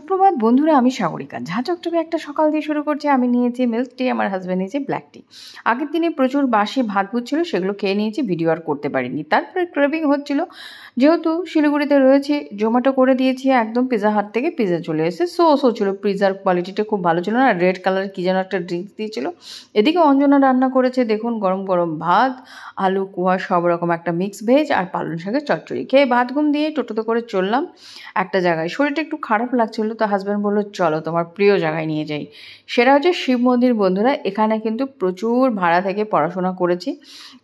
সুপ্রভাত বন্ধুরা, আমি সাগরিকা। ঝা চকচকে একটা সকাল দিয়ে শুরু করছি। আমি নিয়েছি মিল্ক টি, আমার হাজব্যান্ড নিয়েছে ব্ল্যাক টি। আগের দিনে প্রচুর বাসি ভাত ভুত ছিল, সেগুলো খেয়ে নিয়েছি, ভিডিও আর করতে পারিনি। তারপরে ক্রেভিং হচ্ছিল, যেহেতু শিলিগুড়িতে রয়েছে, জোম্যাটো করে দিয়েছি একদম। পিৎজা হাট থেকে পিৎজা চলে এসে সো ছিল। পিৎজার কোয়ালিটিটা খুব ভালো ছিল না, রেড কালার কি যেন একটা ড্রিঙ্কস দিয়েছিল। এদিকে অঞ্জনা রান্না করেছে, দেখুন গরম গরম ভাত, আলু কুয়া, সব রকম একটা মিক্স ভেজ আর পালং শাকের চচ্চড়ি। খেয়ে ভাত ঘুম দিয়ে টোটোতে করে চললাম একটা জায়গায়। শরীরটা একটু খারাপ লাগছিল, তো হাজব্যান্ড বললো চলো তোমার প্রিয় জায়গায় নিয়ে যাই। সেটা হচ্ছে শিব মন্দির। বন্ধুরা, এখানে কিন্তু প্রচুর ভাড়া থেকে পড়াশোনা করেছি,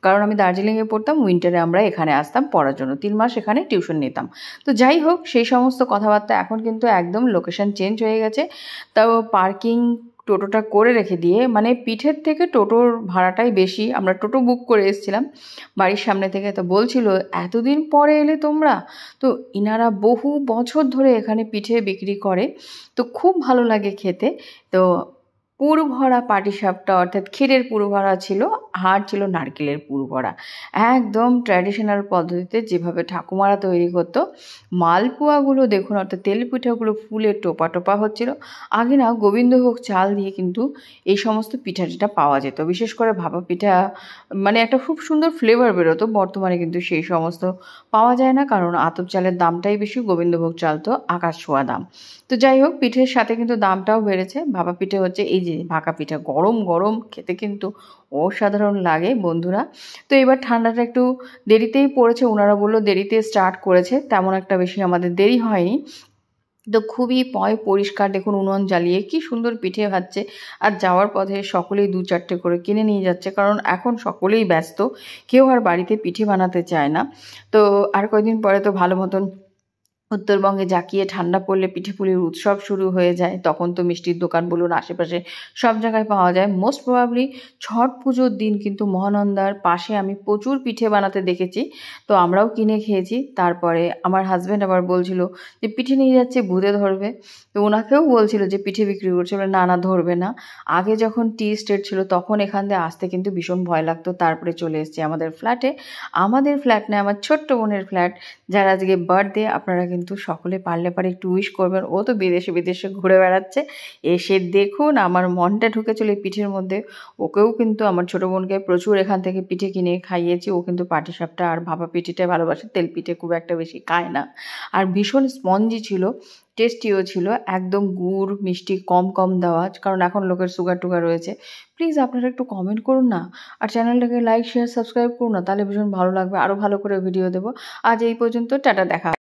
কারণ আমি দার্জিলিংয়ে পড়তাম, উইন্টারে আমরা এখানে আসতাম পড়ার জন্য। 3 মাস এখানে টিউশন নিতাম। তো যাই হোক, সেই সমস্ত কথাবার্তা এখন কিন্তু একদম লোকেশন চেঞ্জ হয়ে গেছে। তাও পার্কিং টোটোটা করে রেখে দিয়ে, মানে পিঠের থেকে টোটোর ভাড়াটাই বেশি। আমরা টোটো বুক করে এসেছিলাম বাড়ির সামনে থেকে। তো বলছিল এতদিন পরে এলে তোমরা। তো ইনারা বহু বছর ধরে এখানে পিঠে বিক্রি করে, তো খুব ভালো লাগে খেতে। তো পুর ভরা পাটিসাপটা, অর্থাৎ ক্ষীরের পুর ভরা ছিল, আর ছিল নারকেলের পুর ভরা। একদম ট্র্যাডিশনাল পদ্ধতিতে যেভাবে ঠাকুমারা তৈরি করতো। মালপোয়াগুলো দেখুন, অর্থাৎ তেল পিঠাগুলো ফুলে টোপা টোপা হচ্ছিল। আগে না গোবিন্দভোগ চাল দিয়ে কিন্তু এই সমস্ত পিঠা টিঠা পাওয়া যেত, বিশেষ করে ভাপা পিঠা, মানে একটা খুব সুন্দর ফ্লেভার বেরোতো। বর্তমানে কিন্তু সেই সমস্ত পাওয়া যায় না, কারণ আতপ চালের দামটাই বেশি, গোবিন্দভোগ চাল তো আকাশ ছোঁয়া দাম। তো যাই হোক, পিঠের সাথে কিন্তু দামটাও বেড়েছে। ভাপা পিঠে হচ্ছে এই যে ভাকা পিঠা, গরম গরম খেতে কিন্তু অসাধারণ লাগে বন্ধুরা। তো এবার ঠান্ডাটা একটু দেরিতেই পড়েছে, ওনারা বললো দেরিতে স্টার্ট করেছে, তেমন একটা বেশি আমাদের দেরি হয়নি। তো খুবই পরিষ্কার, দেখুন উনুন জ্বালিয়ে কি সুন্দর পিঠে ভাজছে। আর যাওয়ার পথে সকলেই 2-4টে করে কিনে নিয়ে যাচ্ছে, কারণ এখন সকলেই ব্যস্ত, কেউ আর বাড়িতে পিঠে বানাতে চায় না। তো আর কয়েকদিন পরে তো ভালো মতন উত্তরবঙ্গে জাঁকিয়ে ঠান্ডা পড়লে পিঠেপুলির উৎসব শুরু হয়ে যায়। তখন তো মিষ্টির দোকান বলুন, আশেপাশে সব জায়গায় পাওয়া যায়। মোস্ট প্রবাবলি ছট পুজোর দিন কিন্তু মহানন্দার পাশে আমি প্রচুর পিঠে বানাতে দেখেছি, তো আমরাও কিনে খেয়েছি। তারপরে আমার হাজব্যান্ড আবার বলছিল যে পিঠে নিয়ে যাচ্ছে ভূতে ধরবে, তো ওনাকেও বলছিল যে পিঠে বিক্রি করছে, বলে না না ধরবে না। আগে যখন টি স্টেট ছিল তখন এখান দিয়ে আসতে কিন্তু ভীষণ ভয় লাগতো। তারপরে চলে এসেছি আমাদের ফ্ল্যাটে। আমাদের ফ্ল্যাট না, আমার ছোট্ট বোনের ফ্ল্যাট, যার আজকে বার্থডে। আপনারা কিন্তু সকলে পারলে পারে একটু উইশ করবেন। ও তো বিদেশে বিদেশে ঘুরে বেড়াচ্ছে, এসে দেখুন আমার মনটা ঢুকেছিল এই পিঠের মধ্যে। ওকেও কিন্তু, আমার ছোটো বোনকে প্রচুর এখান থেকে পিঠে কিনে খাইয়েছি। ও কিন্তু পাটিসাপটা আর ভাপা পিঠেটাই ভালোবাসে, তেল পিঠে খুব একটা বেশি খায় না। আর ভীষণ স্পঞ্জি ছিল, টেস্টিও ছিল, একদম গুড় মিষ্টি কম কম দেওয়া, কারণ এখন লোকের সুগার টুগার রয়েছে। প্লিজ আপনারা একটু কমেন্ট করুন না, আর চ্যানেলটাকে লাইক শেয়ার সাবস্ক্রাইব করুন না, তাহলে ভীষণ ভালো লাগবে, আরও ভালো করে ভিডিও দেবো। আজ এই পর্যন্ত, টাটা, দেখা।